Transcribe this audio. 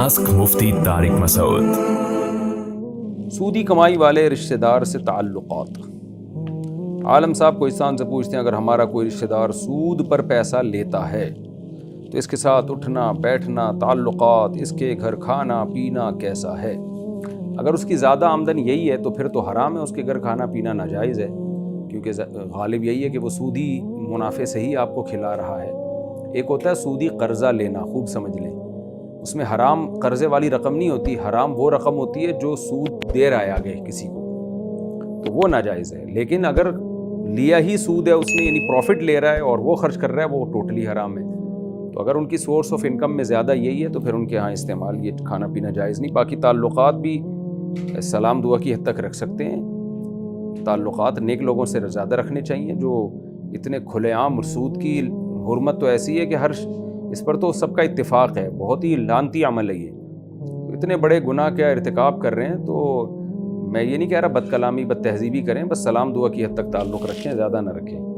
Ask مفتی طارق مسعود۔ سودی کمائی والے رشتہ دار سے تعلقات۔ عالم صاحب کو انسان سے پوچھتے ہیں اگر ہمارا کوئی رشتہ دار سود پر پیسہ لیتا ہے تو اس کے ساتھ اٹھنا بیٹھنا تعلقات، اس کے گھر کھانا پینا کیسا ہے؟ اگر اس کی زیادہ آمدن یہی ہے تو پھر تو حرام ہے، اس کے گھر کھانا پینا ناجائز ہے، کیونکہ غالب یہی ہے کہ وہ سودی منافع سے ہی آپ کو کھلا رہا ہے۔ ایک ہوتا ہے سودی قرضہ لینا، خوب سمجھ لیں، اس میں حرام قرضے والی رقم نہیں ہوتی، حرام وہ رقم ہوتی ہے جو سود دے رہا ہے آگے کسی کو، تو وہ ناجائز ہے۔ لیکن اگر لیا ہی سود ہے اس نے، یعنی پروفٹ لے رہا ہے اور وہ خرچ کر رہا ہے، وہ ٹوٹلی حرام ہے۔ تو اگر ان کی سورس آف انکم میں زیادہ یہی ہے تو پھر ان کے ہاں استعمال، یہ کھانا پینا جائز نہیں۔ باقی تعلقات بھی سلام دعا کی حد تک رکھ سکتے ہیں، تعلقات نیک لوگوں سے زیادہ رکھنے چاہیے جو اتنے کھلے عام۔ سود کی حرمت تو ایسی ہے کہ اس پر تو سب کا اتفاق ہے، بہت ہی لعنتی عمل ہے یہ، تو اتنے بڑے گناہ کا ارتکاب کر رہے ہیں۔ تو میں یہ نہیں کہہ رہا بد کلامی بد تہذیبی کریں، بس سلام دعا کی حد تک تعلق رکھیں، زیادہ نہ رکھیں۔